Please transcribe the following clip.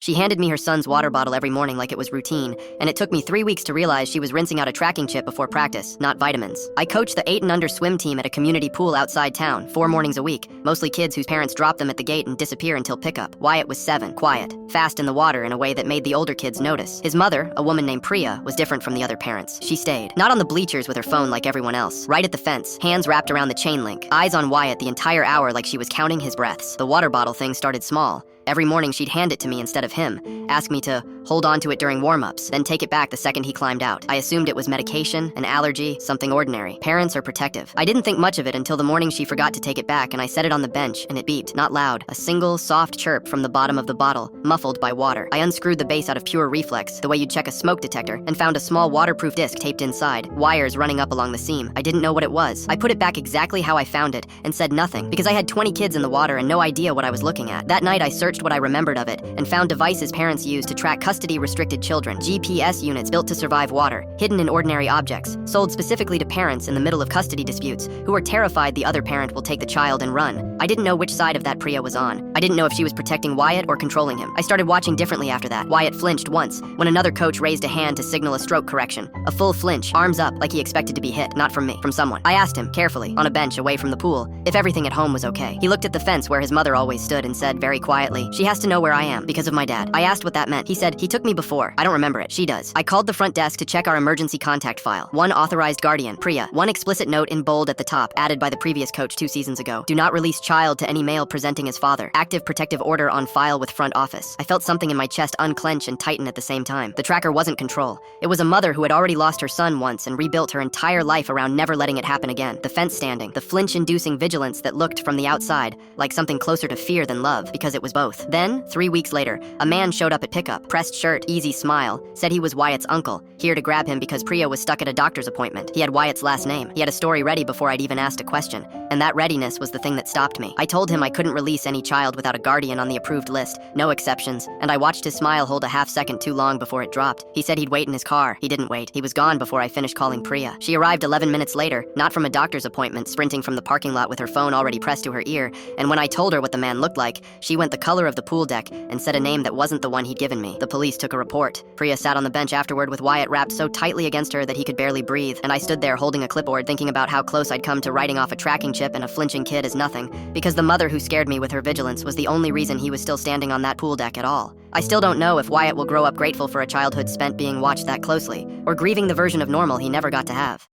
She handed me her son's water bottle every morning like it was routine, and it took me 3 weeks to realize she was rinsing out a tracking chip before practice, not vitamins. I coached the 8 and under swim team at a community pool outside town, 4 mornings a week, mostly kids whose parents drop them at the gate and disappear until pickup. Wyatt was 7, quiet, fast in the water in a way that made the older kids notice. His mother, a woman named Priya, was different from the other parents. She stayed, not on the bleachers with her phone like everyone else, right at the fence, hands wrapped around the chain link, eyes on Wyatt the entire hour like she was counting his breaths. The water bottle thing started small. Every morning she'd hand it to me instead of him, ask me to hold on to it during warm-ups, then take it back the second he climbed out. I assumed it was medication, an allergy, something ordinary. Parents are protective. I didn't think much of it until the morning she forgot to take it back and I set it on the bench and it beeped, not loud, a single, soft chirp from the bottom of the bottle, muffled by water. I unscrewed the base out of pure reflex, the way you'd check a smoke detector, and found a small waterproof disc taped inside, wires running up along the seam. I didn't know what it was. I put it back exactly how I found it and said nothing, because I had 20 kids in the water and no idea what I was looking at. That night I searched what I remembered of it and found devices parents use to track custody-restricted children, GPS units built to survive water, hidden in ordinary objects, sold specifically to parents in the middle of custody disputes who are terrified the other parent will take the child and run. I didn't know which side of that Priya was on. I didn't know if she was protecting Wyatt or controlling him. I started watching differently after that. Wyatt flinched once when another coach raised a hand to signal a stroke correction. A full flinch, arms up, like he expected to be hit, not from me, from someone. I asked him, carefully, on a bench away from the pool, if everything at home was okay. He looked at the fence where his mother always stood and said very quietly, "She has to know where I am because of my dad." I asked what that meant. He said, "He took me before. I don't remember it. She does." I called the front desk to check our emergency contact file. 1 authorized guardian, Priya. 1 explicit note in bold at the top, added by the previous coach 2 seasons ago. Do not release child to any male presenting as father. Active protective order on file with front office. I felt something in my chest unclench and tighten at the same time. The tracker wasn't control. It was a mother who had already lost her son once and rebuilt her entire life around never letting it happen again. The fence standing, the flinch-inducing vigilance that looked from the outside like something closer to fear than love, because it was both. Then, 3 weeks later, a man showed up at pickup, pressed shirt, easy smile, said he was Wyatt's uncle, here to grab him because Priya was stuck at a doctor's appointment. He had Wyatt's last name. He had a story ready before I'd even asked a question, and that readiness was the thing that stopped me. I told him I couldn't release any child without a guardian on the approved list, no exceptions, and I watched his smile hold a half-second too long before it dropped. He said he'd wait in his car. He didn't wait. He was gone before I finished calling Priya. She arrived 11 minutes later, not from a doctor's appointment, sprinting from the parking lot with her phone already pressed to her ear, and when I told her what the man looked like, she went the color of the pool deck and said a name that wasn't the one he'd given me. The police took a report. Priya sat on the bench afterward with Wyatt wrapped so tightly against her that he could barely breathe, and I stood there holding a clipboard thinking about how close I'd come to writing off a tracking chip and a flinching kid as nothing, because the mother who scared me with her vigilance was the only reason he was still standing on that pool deck at all. I still don't know if Wyatt will grow up grateful for a childhood spent being watched that closely, or grieving the version of normal he never got to have.